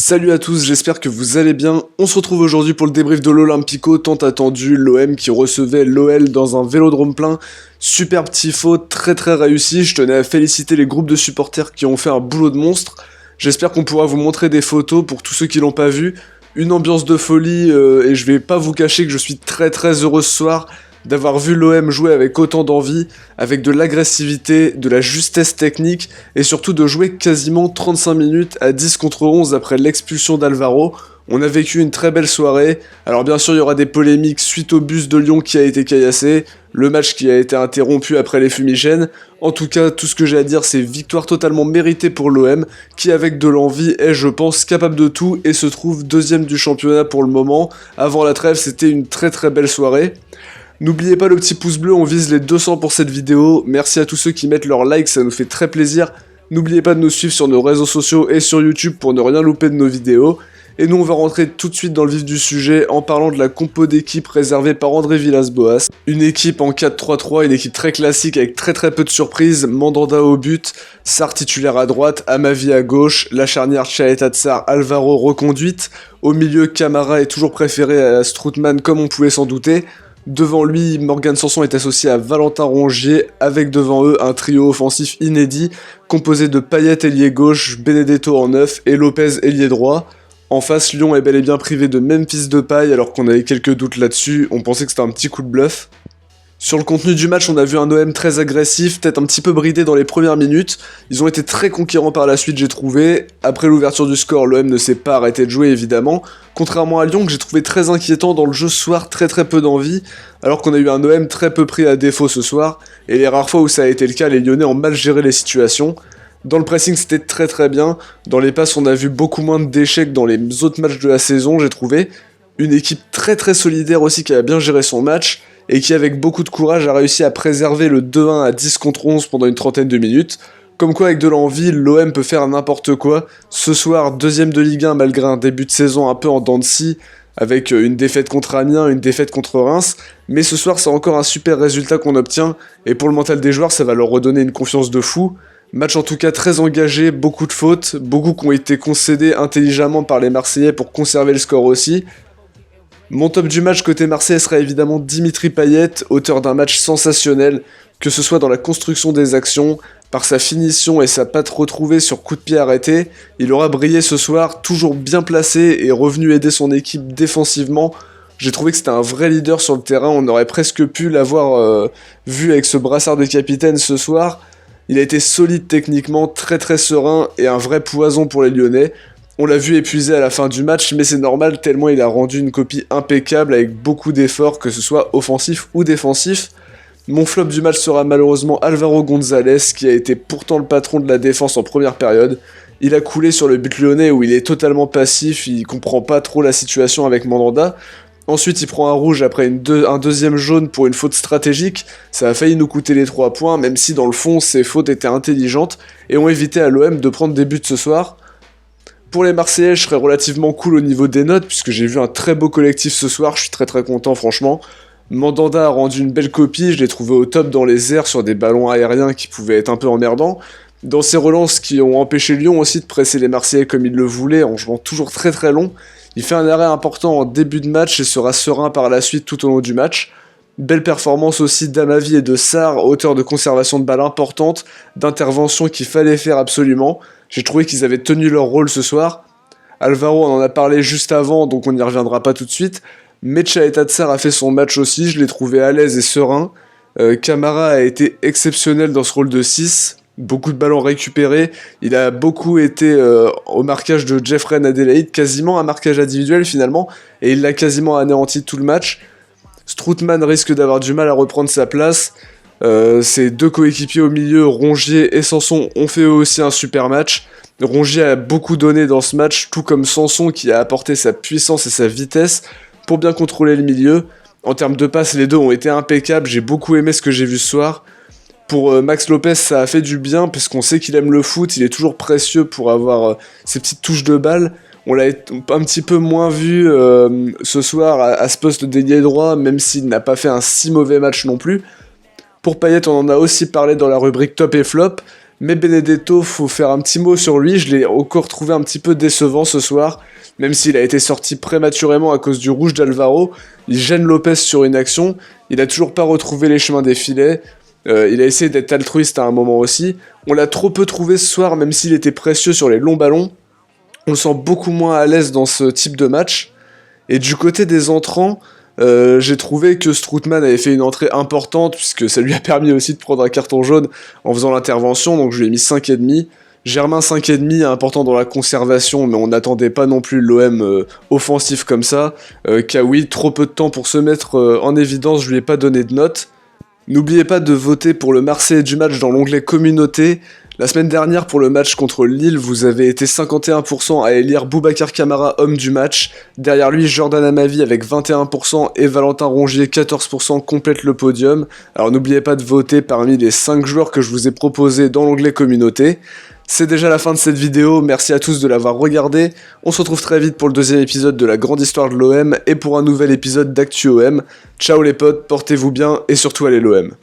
Salut à tous, j'espère que vous allez bien. On se retrouve aujourd'hui pour le débrief de l'Olympico tant attendu, l'OM qui recevait l'OL dans un vélodrome plein. Superbe tifo, très réussi, je tenais à féliciter les groupes de supporters qui ont fait un boulot de monstre. J'espère qu'on pourra vous montrer des photos pour tous ceux qui l'ont pas vu. Une ambiance de folie et je vais pas vous cacher que je suis très heureux ce soir d'avoir vu l'OM jouer avec autant d'envie, avec de l'agressivité, de la justesse technique, et surtout de jouer quasiment 35 minutes à 10 contre 11 après l'expulsion d'Alvaro. On a vécu une très belle soirée. Alors bien sûr il y aura des polémiques suite au bus de Lyon qui a été caillassé, le match qui a été interrompu après les fumigènes. En tout cas, tout ce que j'ai à dire, c'est victoire totalement méritée pour l'OM, qui avec de l'envie est, je pense, capable de tout et se trouve deuxième du championnat pour le moment. Avant la trêve, c'était une très belle soirée. N'oubliez pas le petit pouce bleu, on vise les 200 pour cette vidéo. Merci à tous ceux qui mettent leur like, ça nous fait très plaisir. N'oubliez pas de nous suivre sur nos réseaux sociaux et sur YouTube pour ne rien louper de nos vidéos. Et nous on va rentrer tout de suite dans le vif du sujet en parlant de la compo d'équipe réservée par André Villas-Boas. Une équipe en 4-3-3, une équipe très classique avec très peu de surprises. Mandanda au but, Sarr titulaire à droite, Amavi à gauche, la charnière Chaeta-Tsar, Alvaro reconduite. Au milieu, Camara est toujours préféré à Strootman comme on pouvait s'en douter. Devant lui, Morgan Sanson est associé à Valentin Rongier, avec devant eux un trio offensif inédit, composé de Payet ailier gauche, Benedetto en 9 et Lopez ailier droit. En face, Lyon est bel et bien privé de Memphis Depay, alors qu'on avait quelques doutes là-dessus, on pensait que c'était un petit coup de bluff. Sur le contenu du match, on a vu un OM très agressif, peut-être un petit peu bridé dans les premières minutes. Ils ont été très conquérants par la suite, j'ai trouvé. Après l'ouverture du score, l'OM ne s'est pas arrêté de jouer, évidemment. Contrairement à Lyon, que j'ai trouvé très inquiétant dans le jeu ce soir, très peu d'envie, alors qu'on a eu un OM très peu pris à défaut ce soir. Et les rares fois où ça a été le cas, les Lyonnais ont mal géré les situations. Dans le pressing, c'était très bien. Dans les passes, on a vu beaucoup moins d'échecs dans les autres matchs de la saison, j'ai trouvé. Une équipe très solidaire aussi qui a bien géré son match, et qui avec beaucoup de courage a réussi à préserver le 2-1 à 10 contre 11 pendant une trentaine de minutes. Comme quoi avec de l'envie, l'OM peut faire n'importe quoi. Ce soir, deuxième de Ligue 1 malgré un début de saison un peu en dents de scie, avec une défaite contre Amiens, une défaite contre Reims, mais ce soir c'est encore un super résultat qu'on obtient, et pour le mental des joueurs ça va leur redonner une confiance de fou. Match en tout cas très engagé, beaucoup de fautes, beaucoup qui ont été concédées intelligemment par les Marseillais pour conserver le score aussi. Mon top du match côté Marseille sera évidemment Dimitri Payet, auteur d'un match sensationnel, que ce soit dans la construction des actions, par sa finition et sa patte retrouvée sur coup de pied arrêté. Il aura brillé ce soir, toujours bien placé et revenu aider son équipe défensivement. J'ai trouvé que c'était un vrai leader sur le terrain, on aurait presque pu l'avoir vu avec ce brassard de capitaine ce soir. Il a été solide techniquement, très serein et un vrai poison pour les Lyonnais. On l'a vu épuisé à la fin du match, mais c'est normal tellement il a rendu une copie impeccable avec beaucoup d'efforts, que ce soit offensif ou défensif. Mon flop du match sera malheureusement Alvaro González, qui a été pourtant le patron de la défense en première période. Il a coulé sur le but lyonnais où il est totalement passif, il comprend pas trop la situation avec Mandanda. Ensuite, il prend un rouge après un deuxième jaune pour une faute stratégique. Ça a failli nous coûter les 3 points, même si dans le fond, ces fautes étaient intelligentes et ont évité à l'OM de prendre des buts ce soir. Pour les Marseillais, je serais relativement cool au niveau des notes, puisque j'ai vu un très beau collectif ce soir, je suis très content franchement. Mandanda a rendu une belle copie, je l'ai trouvé au top dans les airs sur des ballons aériens qui pouvaient être un peu emmerdants. Dans ses relances qui ont empêché Lyon aussi de presser les Marseillais comme il le voulait, en jouant toujours très long. Il fait un arrêt important en début de match et sera serein par la suite tout au long du match. Belle performance aussi d'Amavi et de Sarr, auteur de conservation de balles importante, d'interventions qu'il fallait faire absolument. J'ai trouvé qu'ils avaient tenu leur rôle ce soir. Alvaro, on en a parlé juste avant, donc on n'y reviendra pas tout de suite. Mais Chaeta-Tsar a fait son match aussi, je l'ai trouvé à l'aise et serein. Camara a été exceptionnel dans ce rôle de 6. Beaucoup de ballons récupérés. Il a beaucoup été au marquage de Jeffrey Adelaide, quasiment un marquage individuel finalement, et il l'a quasiment anéanti tout le match. Strootman risque d'avoir du mal à reprendre sa place. Ses deux coéquipiers au milieu, Rongier et Sanson, ont fait eux aussi un super match. Rongier a beaucoup donné dans ce match, tout comme Sanson qui a apporté sa puissance et sa vitesse pour bien contrôler le milieu. En termes de passes, les deux ont été impeccables, j'ai beaucoup aimé ce que j'ai vu ce soir. Pour Max Lopez, ça a fait du bien, puisqu'on sait qu'il aime le foot, il est toujours précieux pour avoir ses petites touches de balle. On l'a un petit peu moins vu ce soir à ce poste d'ailier droit, même s'il n'a pas fait un si mauvais match non plus. Pour Payet, on en a aussi parlé dans la rubrique top et flop, Mais Benedetto, faut faire un petit mot sur lui, je l'ai encore trouvé un petit peu décevant ce soir, même s'il a été sorti prématurément à cause du rouge d'Alvaro, il gêne Lopez sur une action, il a toujours pas retrouvé les chemins des filets, il a essayé d'être altruiste à un moment aussi, on l'a trop peu trouvé ce soir même s'il était précieux sur les longs ballons, on le sent beaucoup moins à l'aise dans ce type de match, et du côté des entrants, j'ai trouvé que Strootman avait fait une entrée importante, puisque ça lui a permis aussi de prendre un carton jaune en faisant l'intervention, donc je lui ai mis 5,5. Germain 5,5, important dans la conservation, mais on n'attendait pas non plus l'OM offensif comme ça. Kawi, trop peu de temps pour se mettre en évidence, je lui ai pas donné de note. N'oubliez pas de voter pour le Marseillais du match dans l'onglet Communauté. La semaine dernière, pour le match contre Lille, vous avez été 51% à élire Boubacar Kamara homme du match. Derrière lui, Jordan Amavi avec 21% et Valentin Rongier 14% complètent le podium. Alors n'oubliez pas de voter parmi les 5 joueurs que je vous ai proposés dans l'onglet Communauté. C'est déjà la fin de cette vidéo, merci à tous de l'avoir regardé. On se retrouve très vite pour le deuxième épisode de la grande histoire de l'OM et pour un nouvel épisode d'Actu OM. Ciao les potes, portez-vous bien et surtout allez l'OM.